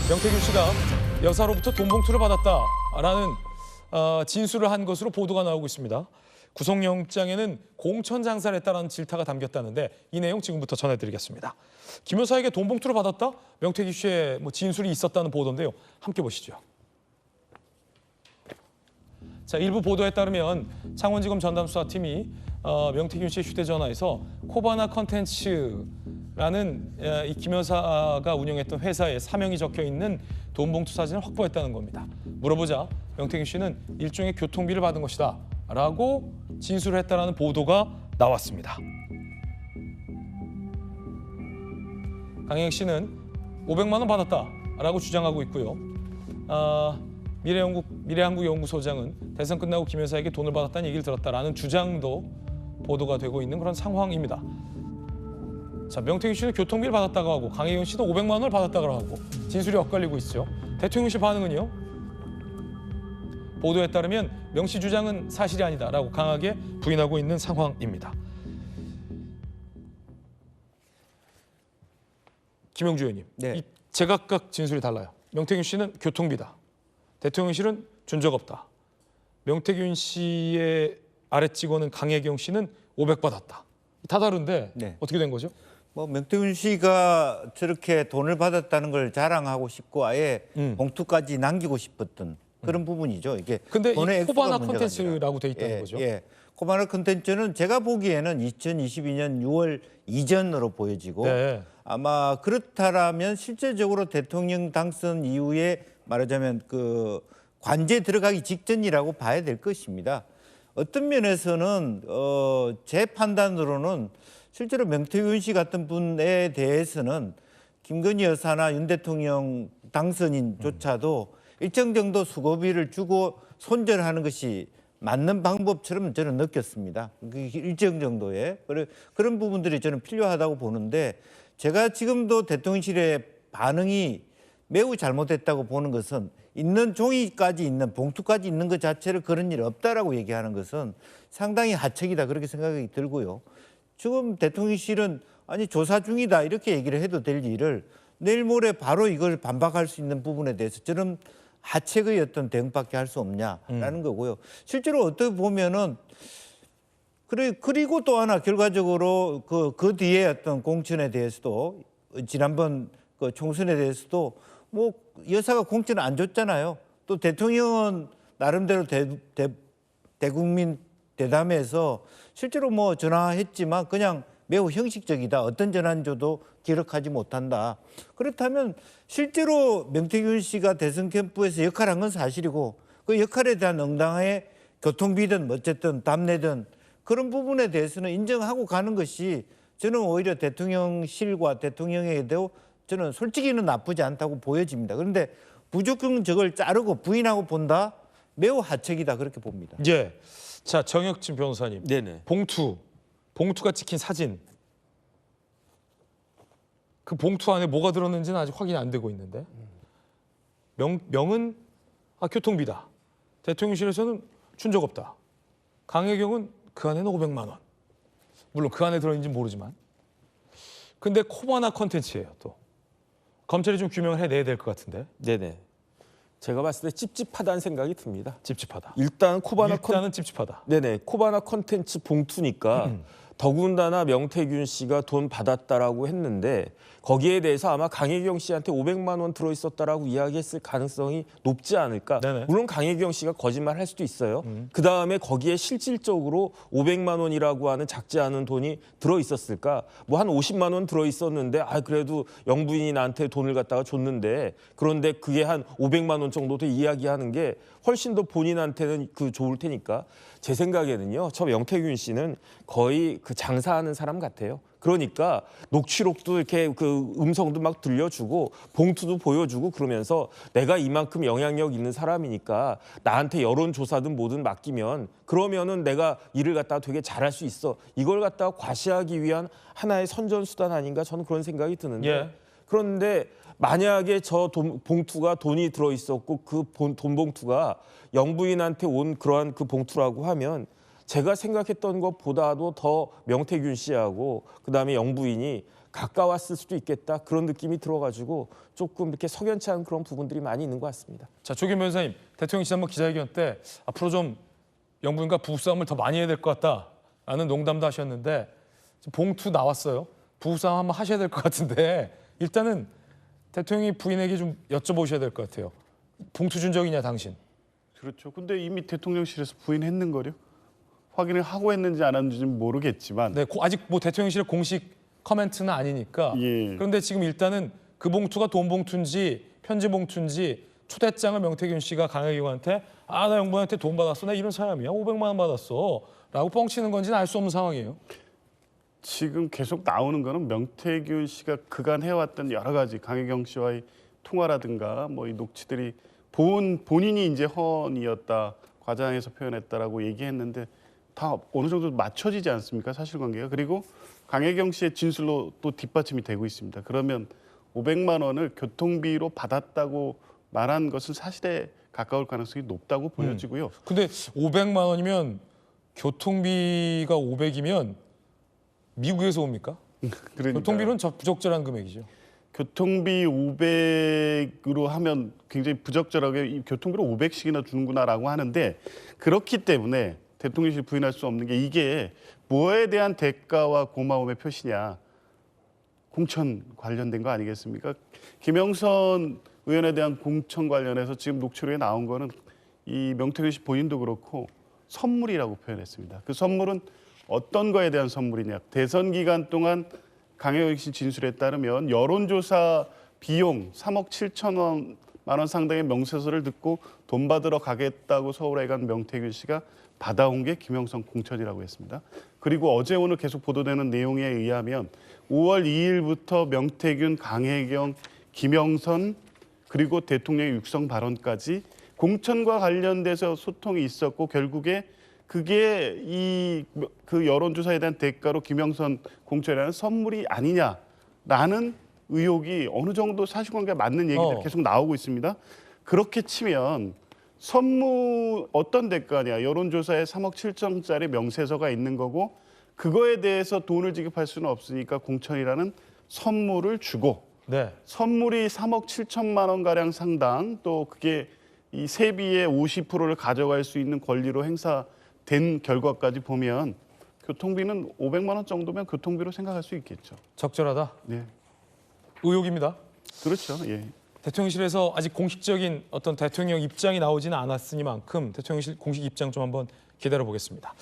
명태균 씨가 여사로부터 돈 봉투를 받았다라는 진술을 한 것으로 보도가 나오고 있습니다. 구속영장에는 공천 장사를 했다는 질타가 담겼다는데 이 내용 지금부터 전해드리겠습니다. 김 여사에게 돈 봉투를 받았다? 명태균 씨의 진술이 있었다는 보도인데요. 함께 보시죠. 자, 일부 보도에 따르면 창원지검 전담수사팀이 명태균 씨의 휴대전화에서 코바나 컨텐츠라는 이 김 여사가 운영했던 회사의 사명이 적혀 있는 돈 봉투 사진을 확보했다는 겁니다. 물어보자 명태균 씨는 일종의 교통비를 받은 것이다 라고 진술을 했다는 보도가 나왔습니다. 강혜경 씨는 500만 원 받았다라고 주장하고 있고요. 미래한국연구소장은 대선 끝나고 김 여사에게 돈을 받았다는 얘기를 들었다라는 주장도 보도가 되고 있는 그런 상황입니다. 자, 명태균 씨는 교통비를 받았다고 하고 강혜경 씨도 500만 원을 받았다고 하고 진술이 엇갈리고 있죠. 대통령 씨 반응은요? 보도에 따르면 명 씨 주장은 사실이 아니다라고 강하게 부인하고 있는 상황입니다. 김영주 의원님, 네. 이 제각각 진술이 달라요. 명태균 씨는 교통비다. 대통령실은 준 적 없다. 명태균 씨의 아래 직원은 강혜경 씨는 500 받았다. 다 다른데 네. 어떻게 된 거죠? 뭐 명태균 씨가 저렇게 돈을 받았다는 걸 자랑하고 싶고 아예 봉투까지 남기고 싶었던 그런 부분이죠. 이게 근데 돈의 이 액수가 코바나 문제가 콘텐츠라고 돼 아니라. 있다는 거죠? 예. 코바나 콘텐츠는 제가 보기에는 2022년 6월 이전으로 보여지고 네. 아마 그렇다라면 실제적으로 대통령 당선 이후에 말하자면 그 관제 들어가기 직전이라고 봐야 될 것입니다. 어떤 면에서는 제 판단으로는 실제로 명태균 씨 같은 분에 대해서는 김건희 여사나 윤 대통령 당선인조차도 일정 정도 수고비를 주고 손절하는 것이 맞는 방법처럼 저는 느꼈습니다. 일정 정도의 그런 부분들이 저는 필요하다고 보는데 제가 지금도 대통령실의 반응이 매우 잘못됐다고 보는 것은 있는 종이까지 있는 봉투까지 있는 것 자체를 그런 일 없다라고 얘기하는 것은 상당히 하책이다 그렇게 생각이 들고요. 지금 대통령실은 아니 조사 중이다 이렇게 얘기를 해도 될 일을 내일 모레 바로 이걸 반박할 수 있는 부분에 대해서 저는 하책의 어떤 대응밖에 할 수 없냐라는 거고요. 실제로 어떻게 보면은 그리고 또 하나 결과적으로 그 뒤에 어떤 공천에 대해서도 지난번 그 총선에 대해서도 뭐 여사가 공천을 안 줬잖아요. 또 대통령은 나름대로 대국민 대담에서 실제로 뭐 전화했지만 그냥 매우 형식적이다. 어떤 전화는 줘도 기록하지 못한다. 그렇다면 실제로 명태균 씨가 대선 캠프에서 역할한 건 사실이고 그 역할에 대한 응당의 교통비든 어쨌든 답례든 그런 부분에 대해서는 인정하고 가는 것이 저는 오히려 대통령실과 대통령에게도 저는 솔직히는 나쁘지 않다고 보여집니다. 그런데 무조건 저걸 자르고 부인하고 본다? 매우 하책이다 그렇게 봅니다. 예. 자, 정혁진 변호사님. 네네. 봉투가 찍힌 사진. 그 봉투 안에 뭐가 들었는지는 아직 확인이 안 되고 있는데. 명은 교통비다. 대통령실에서는 준 적 없다. 강혜경은 그 안에는 500만 원. 물론 그 안에 들어있는지는 모르지만. 근데 코바나 컨텐츠예요, 또. 검찰이 좀 규명을 해내야 될 것 같은데. 네네. 제가 봤을 때 찝찝하다는 생각이 듭니다. 찝찝하다. 일단은 찝찝하다. 네네. 코바나 컨텐츠 봉투니까 더군다나 명태균 씨가 돈 받았다라고 했는데 거기에 대해서 아마 강혜경 씨한테 500만 원 들어있었다라고 이야기했을 가능성이 높지 않을까. 네네. 물론 강혜경 씨가 거짓말할 수도 있어요. 그다음에 거기에 실질적으로 500만 원이라고 하는 작지 않은 돈이 들어있었을까. 뭐 한 50만 원 들어있었는데 그래도 영부인이 나한테 돈을 갖다가 줬는데 그런데 그게 한 500만 원 정도도 이야기하는 게 훨씬 더 본인한테는 좋을 테니까 제 생각에는요. 저 명태균 씨는 거의 그 장사하는 사람 같아요. 그러니까 녹취록도 이렇게 그 음성도 막 들려주고 봉투도 보여주고 그러면서 내가 이만큼 영향력 있는 사람이니까 나한테 여론조사든 뭐든 맡기면 그러면은 내가 일을 갖다가 되게 잘할 수 있어. 이걸 갖다가 과시하기 위한 하나의 선전수단 아닌가 저는 그런 생각이 드는데 예. 그런데 만약에 저 봉투가 돈이 들어있었고 그 돈 봉투가 영부인한테 온 그러한 그 봉투라고 하면 제가 생각했던 것보다도 더 명태균 씨하고 그다음에 영부인이 가까웠을 수도 있겠다 그런 느낌이 들어가지고 조금 이렇게 석연치 않은 그런 부분들이 많이 있는 것 같습니다. 자, 조규 변호사님, 대통령 지난번 기자회견 때 앞으로 좀 영부인과 부부싸움을 더 많이 해야 될 것 같다라는 농담도 하셨는데 지금 봉투 나왔어요. 부부싸움 한번 하셔야 될 것 같은데 일단은 대통령이 부인에게 좀 여쭤보셔야 될 것 같아요. 봉투 준 적이냐 당신? 그렇죠. 근데 이미 대통령실에서 부인했는 거요. 확인을 하고 했는지 안 했는지는 모르겠지만 네, 아직 뭐 대통령실의 공식 커멘트는 아니니까. 예. 그런데 지금 일단은 그 봉투가 돈 봉투인지 편지 봉투인지 초대장을 명태균 씨가 강혜경한테 나 영부인한테 돈 받았어. 나 이런 사람이야. 500만 원 받았어. 라고 뻥치는 건지는 알 수 없는 상황이에요. 지금 계속 나오는 거는 명태균 씨가 그간 해왔던 여러 가지 강혜경 씨와의 통화라든가 뭐 이 녹취들이 본인이 이제 허언이었다, 과장해서 표현했다라고 얘기했는데 다 어느 정도 맞춰지지 않습니까? 사실관계가. 그리고 강혜경 씨의 진술로 또 뒷받침이 되고 있습니다. 그러면 500만 원을 교통비로 받았다고 말한 것은 사실에 가까울 가능성이 높다고 보여지고요. 근데 500만 원이면 교통비가 500이면 미국에서 옵니까? 그러니까 교통비는 부적절한 금액이죠. 교통비 500으로 하면 굉장히 부적절하게 이 교통비로 500씩이나 주는구나라고 하는데 그렇기 때문에 대통령실 부인할 수 없는 게 이게 뭐에 대한 대가와 고마움의 표시냐. 공천 관련된 거 아니겠습니까? 김영선 의원에 대한 공천 관련해서 지금 녹취록에 나온 거는 이 명태균 씨 본인도 그렇고 선물이라고 표현했습니다. 그 선물은 어떤 거에 대한 선물이냐. 대선 기간 동안 강혜경 씨 진술에 따르면 여론조사 비용 3억 7천만 원 상당의 명세서를 듣고 돈 받으러 가겠다고 서울에 간 명태균 씨가 받아온 게 김영선 공천이라고 했습니다. 그리고 어제 오늘 계속 보도되는 내용에 의하면 5월 2일부터 명태균, 강혜경, 김영선 그리고 대통령의 육성 발언까지 공천과 관련돼서 소통이 있었고 결국에 그게 그 여론조사에 대한 대가로 김영선 공천이라는 선물이 아니냐라는 의혹이 어느 정도 사실관계가 맞는 얘기들이 계속 나오고 있습니다. 그렇게 치면 선물 어떤 대가냐. 여론조사에 3억 7천짜리 명세서가 있는 거고 그거에 대해서 돈을 지급할 수는 없으니까 공천이라는 선물을 주고 네. 선물이 3억 7천만 원 가량 상당 또 그게 이 세비의 50%를 가져갈 수 있는 권리로 행사된 결과까지 보면 교통비는 500만 원 정도면 교통비로 생각할 수 있겠죠. 적절하다. 네, 의혹입니다. 그렇죠. 예. 대통령실에서 아직 공식적인 어떤 대통령 입장이 나오지는 않았으니만큼 대통령실 공식 입장 좀 한번 기다려 보겠습니다.